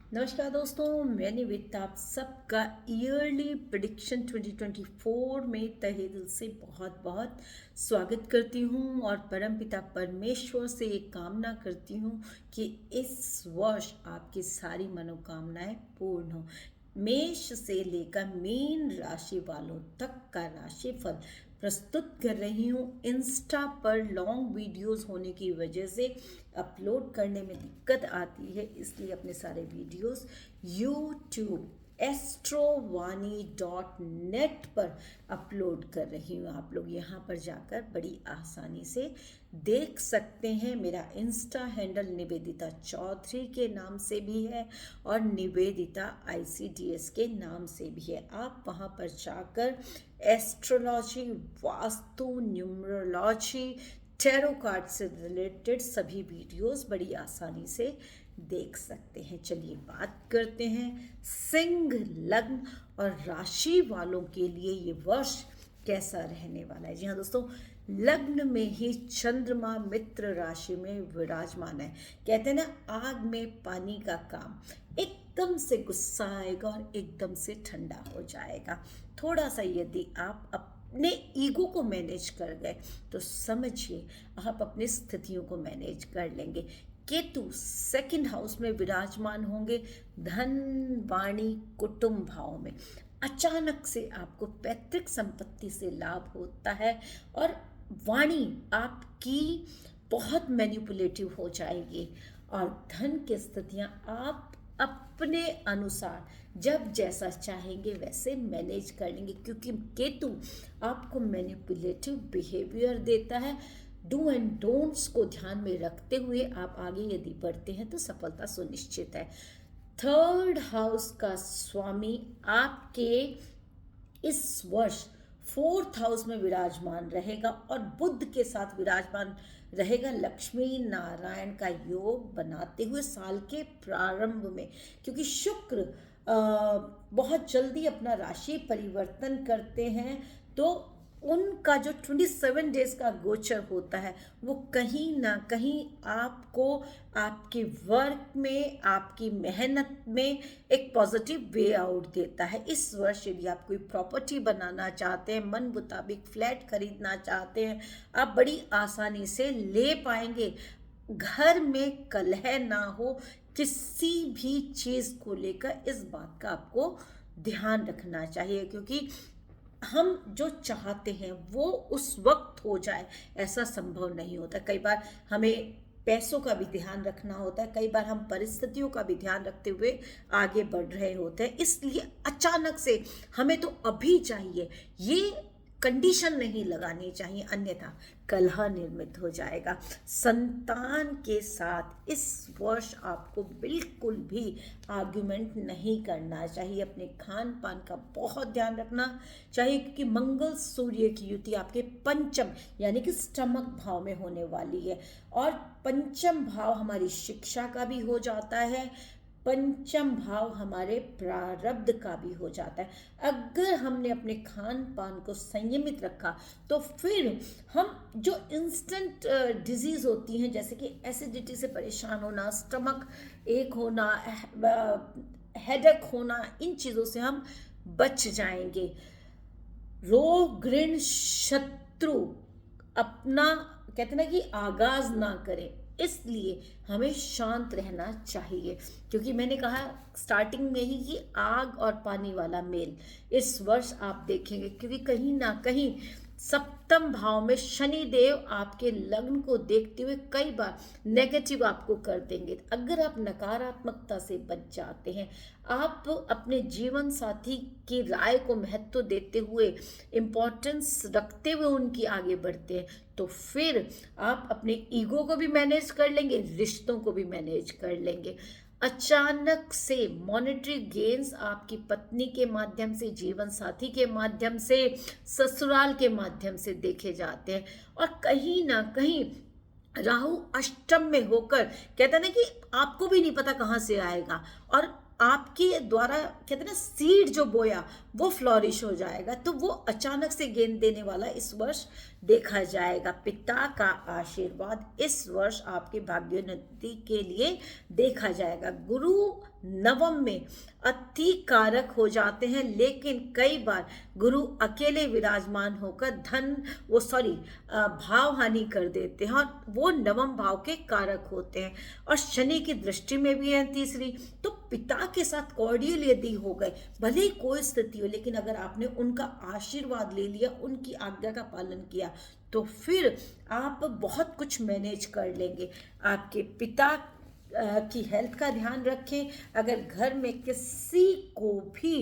नमस्कार दोस्तों, मैं निवेदिता आप सबका ईयरली प्रिडिक्शन 2024 में तहे दिल से बहुत बहुत स्वागत करती हूँ और परमपिता परमेश्वर से ये कामना करती हूँ कि इस वर्ष आपकी सारी मनोकामनाएं पूर्ण हो। मेष से लेकर मीन राशि वालों तक का राशिफल प्रस्तुत कर रही हूँ। इंस्टा पर लॉन्ग वीडियोस होने की वजह से अपलोड करने में दिक्कत आती है, इसलिए अपने सारे वीडियोस यूट्यूब astrovaani.net पर अपलोड कर रही हूँ। आप लोग यहाँ पर जाकर बड़ी आसानी से देख सकते हैं। मेरा इंस्टा हैंडल निवेदिता चौधरी के नाम से भी है और निवेदिता ICDS के नाम से भी है। आप वहाँ पर जाकर astrology, vastu, numerology, tarot card से रिलेटेड सभी वीडियोस बड़ी आसानी से देख सकते हैं। चलिए बात करते हैं सिंह लग्न और राशि वालों के लिए ये वर्ष कैसा रहने वाला है। जी हाँ दोस्तों, लग्न में ही चंद्रमा मित्र राशि में विराजमान है। कहते हैं ना, आग में पानी का काम, एकदम से गुस्सा आएगा और एकदम से ठंडा हो जाएगा। थोड़ा सा यदि आप अपने ईगो को मैनेज कर गए तो समझिए आप अपनी स्थितियों को मैनेज कर लेंगे। केतु सेकंड हाउस में विराजमान होंगे, धन, वाणी, कुटुंब भाव में। अचानक से आपको पैतृक संपत्ति से लाभ होता है और वाणी आपकी बहुत मैनिपुलेटिव हो जाएगी और धन की स्थितियां आप अपने अनुसार जब जैसा चाहेंगे वैसे मैनेज कर लेंगे, क्योंकि केतु आपको मैनिपुलेटिव बिहेवियर देता है। डू एंड डोंट्स को ध्यान में रखते हुए आप आगे यदि बढ़ते हैं तो सफलता सुनिश्चित है। थर्ड हाउस का स्वामी आपके इस वर्ष फोर्थ हाउस में विराजमान रहेगा और बुध के साथ विराजमान रहेगा, लक्ष्मी नारायण का योग बनाते हुए साल के प्रारंभ में। क्योंकि शुक्र बहुत जल्दी अपना राशि परिवर्तन करते हैं, तो उनका जो 27 डेज का गोचर होता है वो कहीं ना कहीं आपको आपके वर्क में, आपकी मेहनत में एक पॉजिटिव वे आउट देता है। इस वर्ष यदि आप कोई प्रॉपर्टी बनाना चाहते हैं, मन मुताबिक फ्लैट खरीदना चाहते हैं, आप बड़ी आसानी से ले पाएंगे। घर में कलह ना हो किसी भी चीज़ को लेकर, इस बात का आपको ध्यान रखना चाहिए, क्योंकि हम जो चाहते हैं वो उस वक्त हो जाए ऐसा संभव नहीं होता। कई बार हमें पैसों का भी ध्यान रखना होता है, कई बार हम परिस्थितियों का भी ध्यान रखते हुए आगे बढ़ रहे होते हैं। इसलिए अचानक से हमें तो अभी चाहिए, ये कंडीशन नहीं लगानी चाहिए, अन्यथा कलह निर्मित हो जाएगा। संतान के साथ इस वर्ष आपको बिल्कुल भी आर्ग्यूमेंट नहीं करना चाहिए। अपने खान पान का बहुत ध्यान रखना चाहिए, क्योंकि मंगल सूर्य की युति आपके पंचम यानी कि स्टमक भाव में होने वाली है और पंचम भाव हमारी शिक्षा का भी हो जाता है, पंचम भाव हमारे प्रारब्ध का भी हो जाता है। अगर हमने अपने खान पान को संयमित रखा तो फिर हम जो इंस्टेंट डिजीज होती हैं, जैसे कि एसिडिटी से परेशान होना, स्टमक एक होना, हेडेक होना, इन चीज़ों से हम बच जाएंगे। रोग, ऋण, शत्रु अपना कहते ना कि आगाज ना करें, इसलिए हमें शांत रहना चाहिए। क्योंकि मैंने कहा स्टार्टिंग में ही कि आग और पानी वाला मेल इस वर्ष आप देखेंगे, क्योंकि कहीं ना कहीं सप्तम भाव में शनि देव आपके लग्न को देखते हुए कई बार नेगेटिव आपको कर देंगे। अगर आप नकारात्मकता से बच जाते हैं, आप अपने जीवन साथी की राय को महत्व देते हुए, इम्पोर्टेंस रखते हुए उनकी आगे बढ़ते हैं, तो फिर आप अपने ईगो को भी मैनेज कर लेंगे, रिश्तों को भी मैनेज कर लेंगे। अचानक से मॉनेटरी गेन्स आपकी पत्नी के माध्यम से, जीवन साथी के माध्यम से, ससुराल के माध्यम से देखे जाते हैं और कहीं ना कहीं राहु अष्टम में होकर कहते हैं ना कि आपको भी नहीं पता कहाँ से आएगा और आपके द्वारा कहते हैं ना सीड जो बोया वो फ्लॉरिश हो जाएगा। तो वो अचानक से गेंद देने वाला इस वर्ष देखा जाएगा। पिता का आशीर्वाद इस वर्ष आपके भाग्योन्नति के लिए देखा जाएगा। गुरु नवम में अति कारक हो जाते हैं, लेकिन कई बार गुरु अकेले विराजमान होकर भाव हानि कर देते हैं, और वो नवम भाव के कारक होते हैं, और शनि की दृष्टि में भी है तीसरी। तो पिता के साथ कॉर्डियल यदि हो गए, भले ही कोई स्थिति हो, लेकिन अगर आपने उनका आशीर्वाद ले लिया, उनकी आज्ञा का पालन किया, तो फिर आप बहुत कुछ मैनेज कर लेंगे। आपके पिता की हेल्थ का ध्यान रखें। अगर घर में किसी को भी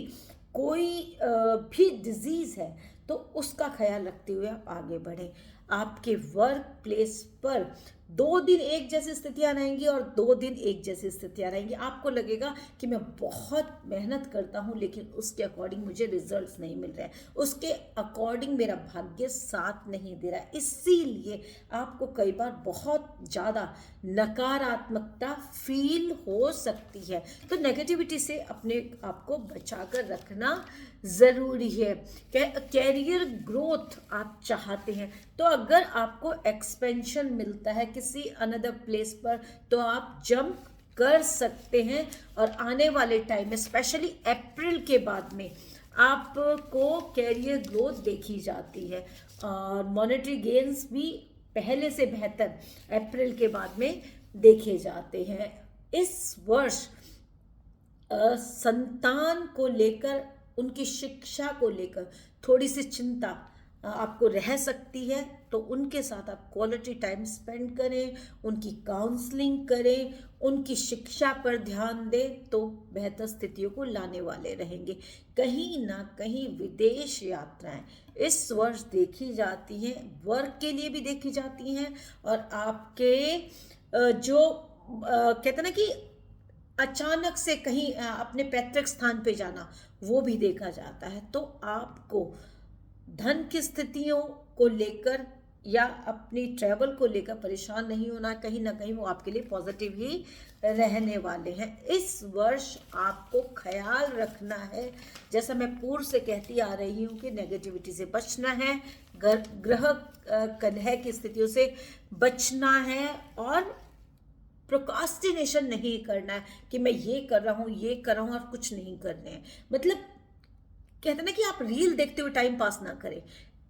कोई भी डिजीज़ है तो उसका ख्याल रखते हुए आप आगे बढ़ें। आपके वर्क प्लेस पर 2 दिन एक जैसी स्थितियां रहेंगी और 2 दिन एक जैसी स्थितियां रहेंगी। आपको लगेगा कि मैं बहुत मेहनत करता हूं, लेकिन उसके अकॉर्डिंग मुझे रिजल्ट्स नहीं मिल रहे हैं, उसके अकॉर्डिंग मेरा भाग्य साथ नहीं दे रहा है। इसीलिए आपको कई बार बहुत ज़्यादा नकारात्मकता फील हो सकती है। तो नेगेटिविटी से अपने आप को बचा कर रखना ज़रूरी है। कैरियर ग्रोथ आप चाहते हैं, तो अगर आपको एक्सपेंशन मिलता है किसी अनदर प्लेस पर, तो आप जंप कर सकते हैं। और आने वाले टाइम में, स्पेशली अप्रैल के बाद में, आपको कैरियर ग्रोथ देखी जाती है, और मॉनेटरी गेन्स भी पहले से बेहतर अप्रैल के बाद में देखे जाते हैं। इस वर्ष संतान को लेकर, उनकी शिक्षा को लेकर थोड़ी सी चिंता आपको रह सकती है, तो उनके साथ आप क्वालिटी टाइम स्पेंड करें, उनकी काउंसलिंग करें, उनकी शिक्षा पर ध्यान दें, तो बेहतर स्थितियों को लाने वाले रहेंगे। कहीं ना कहीं विदेश यात्राएं इस वर्ष देखी जाती हैं, वर्क के लिए भी देखी जाती हैं, और आपके जो कहते हैं ना कि अचानक से कहीं अपने पैतृक स्थान पे जाना, वो भी देखा जाता है। तो आपको धन की स्थितियों को लेकर या अपनी ट्रैवल को लेकर परेशान नहीं होना, कहीं ना कहीं वो आपके लिए पॉजिटिव ही रहने वाले हैं। इस वर्ष आपको ख्याल रखना है, जैसा मैं पूर्व से कहती आ रही हूँ, कि नेगेटिविटी से बचना है, ग्रह कलह की स्थितियों से बचना है, और प्रोकास्टिनेशन नहीं करना है कि मैं ये कर रहा हूँ और कुछ नहीं करने हैं। मतलब कहते हैं ना कि आप रील देखते हुए टाइम पास ना करें,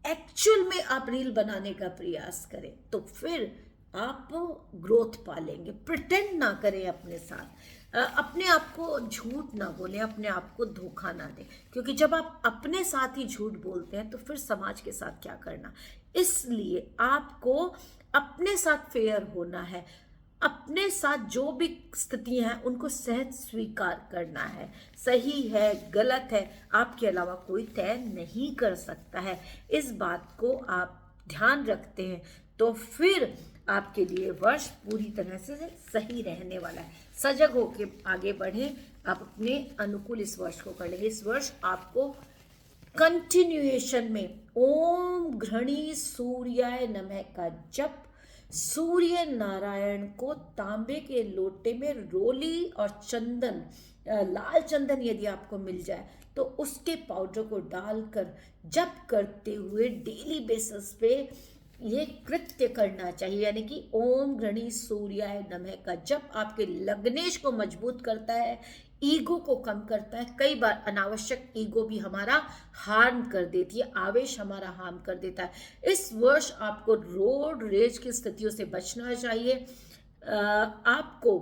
एक्चुअल में आप रील बनाने का प्रयास करें, तो फिर आप ग्रोथ पालेंगे। प्रिटेंड ना करें अपने साथ, अपने आप को झूठ ना बोलें, अपने आप को धोखा ना दें, क्योंकि जब आप अपने साथ ही झूठ बोलते हैं तो फिर समाज के साथ क्या करना। इसलिए आपको अपने साथ फेयर होना है, अपने साथ जो भी स्थितियां हैं उनको सहज स्वीकार करना है। सही है गलत है आपके अलावा कोई तय नहीं कर सकता है। इस बात को आप ध्यान रखते हैं तो फिर आपके लिए वर्ष पूरी तरह से सही रहने वाला है। सजग होकर आगे बढ़ें, आप अपने अनुकूल इस वर्ष को कर लेंगे। इस वर्ष आपको कंटिन्यूएशन में ओम घृणी सूर्याय नमः का जप, सूर्य नारायण को तांबे के लोटे में रोली और चंदन, लाल चंदन यदि आपको मिल जाए तो उसके पाउडर को डालकर जप करते हुए डेली बेसिस पे ये कृत्य करना चाहिए। यानी कि ओम घृणी सूर्याय नमः का जप आपके लग्नेश को मजबूत करता है, ईगो को कम करता है। कई बार अनावश्यक ईगो भी हमारा हार्म कर देती है, आवेश हमारा हार्म कर देता है। इस वर्ष आपको रोड रेज की स्थितियों से बचना चाहिए। आपको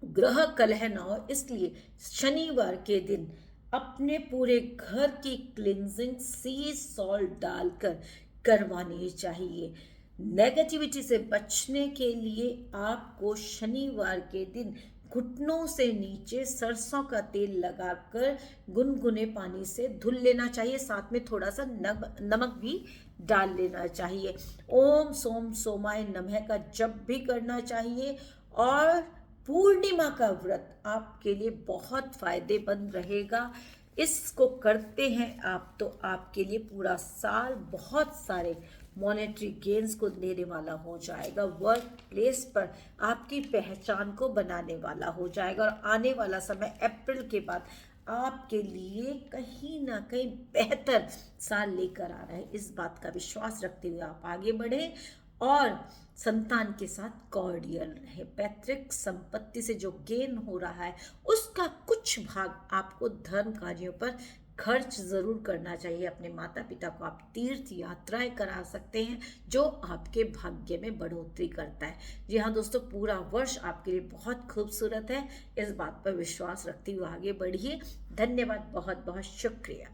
ग्रह कलह न हो, इसलिए शनिवार के दिन अपने पूरे घर की क्लिनजिंग सी सॉल्ट डालकर करवानी चाहिए। नेगेटिविटी से बचने के लिए आपको शनिवार के दिन घुटनों से नीचे सरसों का तेल लगाकर गुनगुने पानी से धुल लेना चाहिए, साथ में थोड़ा सा नमक भी डाल लेना चाहिए। ओम सोम सोमाय नमः का जप भी करना चाहिए, और पूर्णिमा का व्रत आपके लिए बहुत फायदेमंद रहेगा। इसको करते हैं आप तो आपके लिए पूरा साल बहुत सारे मॉनेटरी गेन्स को देने वाला हो जाएगा, वर्क प्लेस पर आपकी पहचान को बनाने वाला हो जाएगा। और आने वाला समय अप्रैल के बाद आपके लिए कहीं ना कहीं बेहतर साल लेकर आ रहा है। इस बात का विश्वास रखते हुए आप आगे बढ़े और संतान के साथ कॉर्डियल रहे। पैतृक संपत्ति से जो गेन हो रहा है उसका कुछ भाग आपको धर्म कार्यों पर खर्च जरूर करना चाहिए। अपने माता पिता को आप तीर्थ यात्राएं करा सकते हैं जो आपके भाग्य में बढ़ोतरी करता है। जी हाँ दोस्तों, पूरा वर्ष आपके लिए बहुत खूबसूरत है। इस बात पर विश्वास रखते हुए आगे बढ़िए। धन्यवाद, बहुत बहुत शुक्रिया।